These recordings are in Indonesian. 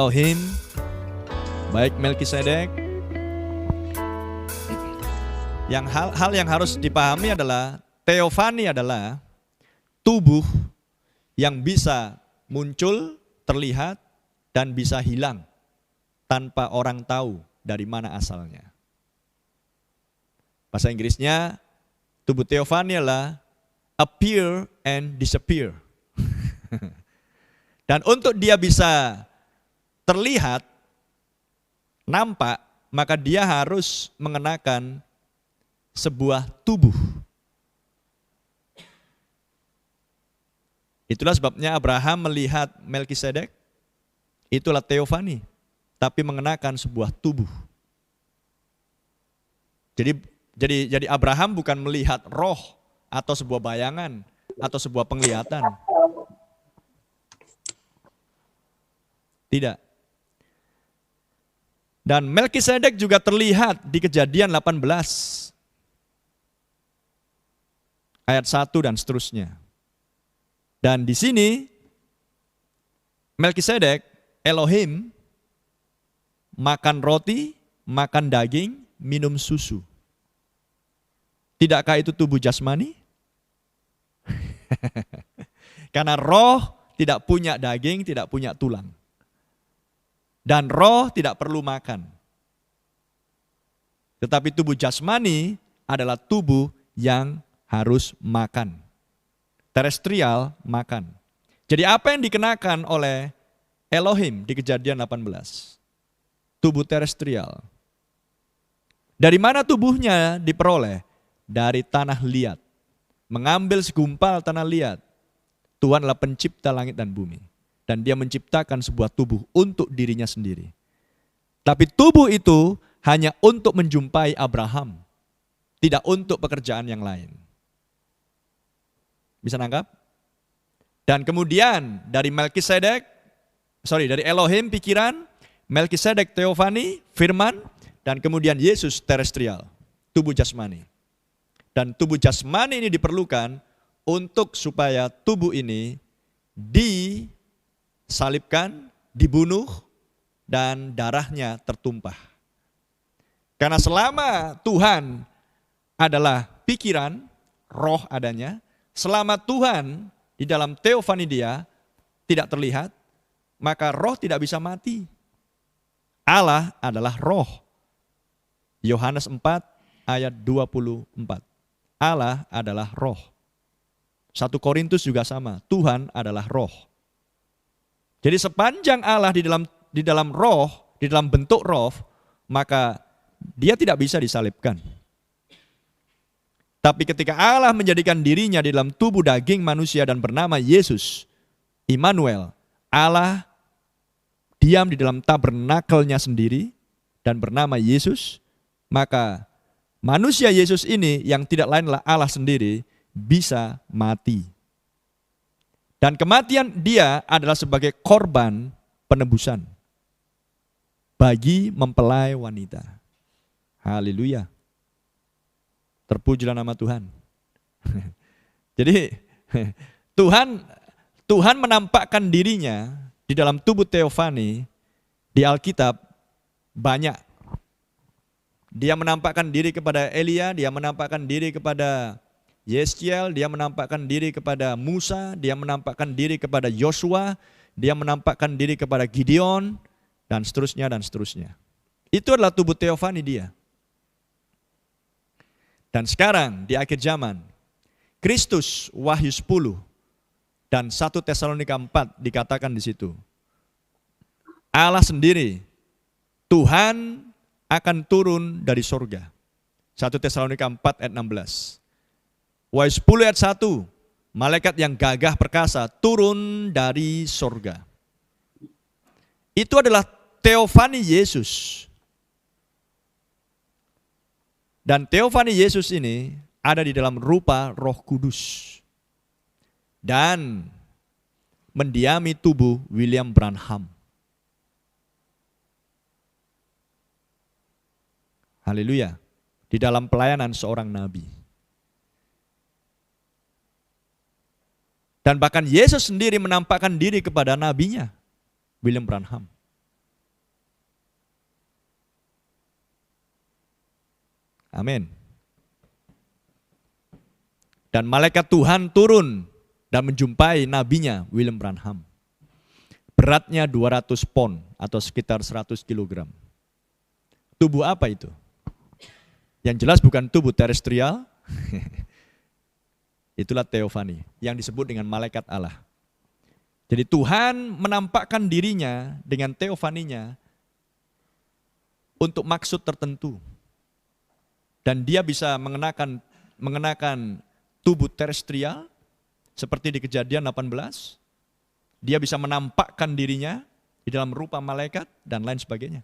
Elohim, baik Melkisedek. Hal yang harus dipahami adalah teofani adalah tubuh yang bisa muncul, terlihat, dan bisa hilang tanpa orang tahu dari mana asalnya. Bahasa Inggrisnya, tubuh teofani adalah appear and disappear. Dan untuk dia bisa terlihat, nampak, maka dia harus mengenakan sebuah tubuh. Itulah sebabnya Abraham melihat Melkisedek, itulah teofani, tapi mengenakan sebuah tubuh. Jadi Abraham bukan melihat roh atau sebuah bayangan atau sebuah penglihatan. Tidak. Dan Melkisedek juga terlihat di Kejadian 18 ayat 1 dan seterusnya. Dan di sini Melkisedek, Elohim, makan roti, makan daging, minum susu. Tidakkah itu tubuh jasmani? Karena roh tidak punya daging, tidak punya tulang. Dan roh tidak perlu makan. Tetapi tubuh jasmani adalah tubuh yang harus makan. Terestrial makan. Jadi apa yang dikenakan oleh Elohim di Kejadian 18? Tubuh terestrial. Dari mana tubuhnya diperoleh? Dari tanah liat. Mengambil segumpal tanah liat. Tuhan adalah pencipta langit dan bumi. Dan dia menciptakan sebuah tubuh untuk dirinya sendiri. Tapi tubuh itu hanya untuk menjumpai Abraham. Tidak untuk pekerjaan yang lain. Bisa nangkap? Dan kemudian dari Elohim pikiran, Melkisedek teofani, firman, dan kemudian Yesus terestrial, tubuh jasmani. Dan tubuh jasmani ini diperlukan untuk supaya tubuh ini disalibkan, dibunuh, dan darahnya tertumpah. Karena selama Tuhan adalah pikiran, roh adanya, selama Tuhan di dalam teofani dia tidak terlihat, maka roh tidak bisa mati. Allah adalah roh. Yohanes 4 ayat 24. Allah adalah roh. 1 Korintus juga sama, Tuhan adalah roh. Jadi sepanjang Allah di dalam roh, di dalam bentuk roh, maka dia tidak bisa disalibkan. Tapi ketika Allah menjadikan dirinya di dalam tubuh daging manusia dan bernama Yesus, Immanuel, Allah diam di dalam tabernakelnya sendiri dan bernama Yesus, maka manusia Yesus ini yang tidak lainlah Allah sendiri bisa mati. Dan kematian dia adalah sebagai korban penebusan bagi mempelai wanita. Haleluya. Terpujilah nama Tuhan. Jadi Tuhan menampakkan dirinya di dalam tubuh teofani di Alkitab banyak. Dia menampakkan diri kepada Elia, dia menampakkan diri kepada Yeskiel, dia menampakkan diri kepada Musa, dia menampakkan diri kepada Yosua, dia menampakkan diri kepada Gideon, dan seterusnya dan seterusnya. Itu adalah tubuh teofani dia. Dan sekarang di akhir zaman, Kristus Wahyu 10 dan 1 Tesalonika 4 dikatakan di situ. Allah sendiri, Tuhan akan turun dari sorga. 1 Tesalonika 4 ayat 16. Wahyu 10 ayat 1, malaikat yang gagah perkasa turun dari sorga. Itu adalah teofani Yesus. Dan teofani Yesus ini ada di dalam rupa Roh Kudus. Dan mendiami tubuh William Branham. Haleluya. Di dalam pelayanan seorang nabi. Dan bahkan Yesus sendiri menampakkan diri kepada nabinya, William Branham. Amin. Dan malaikat Tuhan turun dan menjumpai nabinya William Branham. Beratnya 200 pon atau sekitar 100 kilogram. Tubuh apa itu? Yang jelas bukan tubuh terestrial. Itulah teofani yang disebut dengan malaikat Allah. Jadi Tuhan menampakkan dirinya dengan teofaninya untuk maksud tertentu. Dan dia bisa mengenakan tubuh terestrial seperti di Kejadian 18. Dia bisa menampakkan dirinya di dalam rupa malaikat dan lain sebagainya.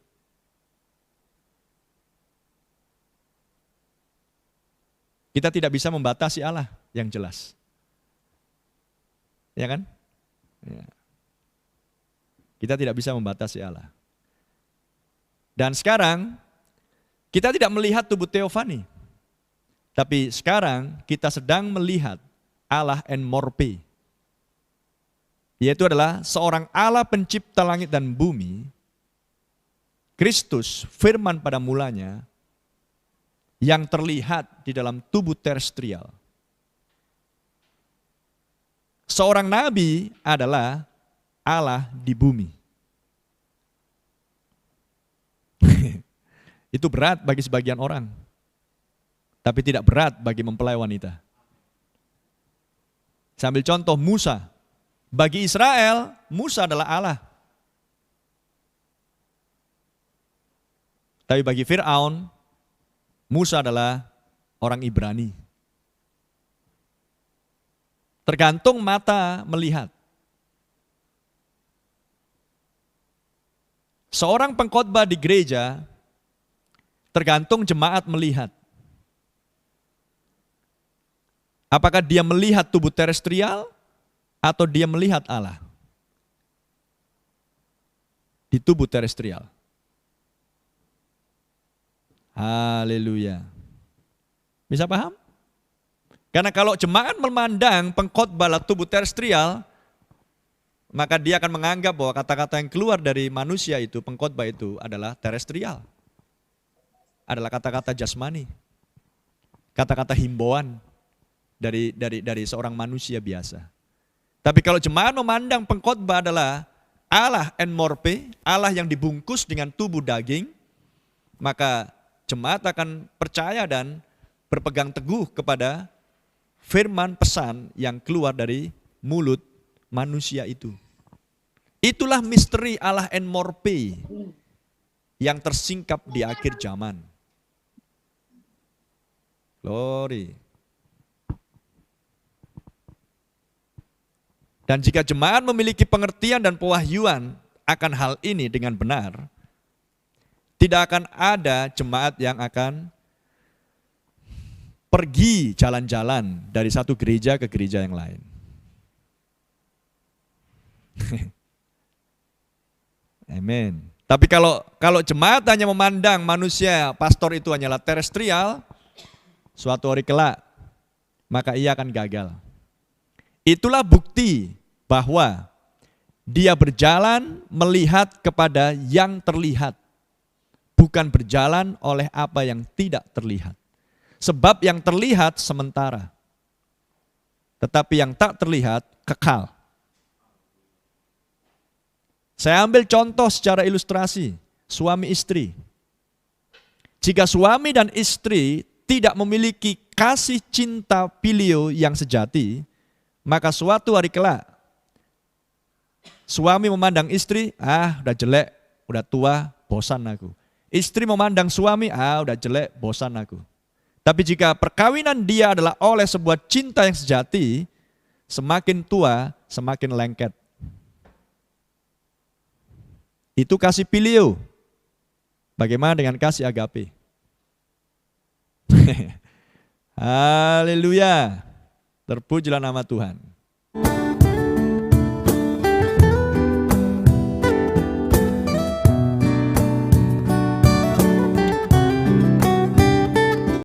Kita tidak bisa membatasi Allah yang jelas. Ya kan? Ya. Kita tidak bisa membatasi Allah. Dan sekarang kita tidak melihat tubuh teofani. Tapi sekarang kita sedang melihat Allah en morpe. Yaitu adalah seorang Allah pencipta langit dan bumi. Kristus, firman pada mulanya, yang terlihat di dalam tubuh terestrial. Seorang nabi adalah Allah di bumi. Itu berat bagi sebagian orang, tapi tidak berat bagi mempelai wanita. Sambil contoh Musa. Bagi Israel, Musa adalah Allah. Tapi bagi Fir'aun, Musa adalah orang Ibrani. Tergantung mata melihat. Seorang pengkhotbah di gereja, tergantung jemaat melihat. Apakah dia melihat tubuh terestrial atau dia melihat Allah di tubuh terestrial? Haleluya. Bisa paham? Karena kalau jemaat memandang pengkhotbah tubuh terestrial, maka dia akan menganggap bahwa kata-kata yang keluar dari manusia itu, pengkhotbah itu adalah terestrial. Adalah kata-kata jasmani. Kata-kata himbauan dari seorang manusia biasa. Tapi kalau jemaat memandang pengkhotbah adalah Allah en morpe, Allah yang dibungkus dengan tubuh daging, maka jemaat akan percaya dan berpegang teguh kepada firman pesan yang keluar dari mulut manusia itu. Itulah misteri Allah en morpe yang tersingkap di akhir zaman. Glory. Dan jika jemaat memiliki pengertian dan pewahyuan akan hal ini dengan benar, tidak akan ada jemaat yang akan pergi jalan-jalan dari satu gereja ke gereja yang lain. Amin. Tapi kalau jemaat hanya memandang manusia, pastor itu hanyalah terestrial, suatu hari kelak, maka ia akan gagal. Itulah bukti bahwa dia berjalan melihat kepada yang terlihat, bukan berjalan oleh apa yang tidak terlihat. Sebab yang terlihat sementara, tetapi yang tak terlihat kekal. Saya ambil contoh secara ilustrasi, suami istri. Jika suami dan istri tidak memiliki kasih cinta filio yang sejati, maka suatu hari kelak, suami memandang istri, udah jelek, udah tua, bosan aku. Istri memandang suami, udah jelek, bosan aku. Tapi jika perkawinan dia adalah oleh sebuah cinta yang sejati, semakin tua, semakin lengket. Itu kasih filio. Bagaimana dengan kasih agape? Haleluya. Terpujilah nama Tuhan.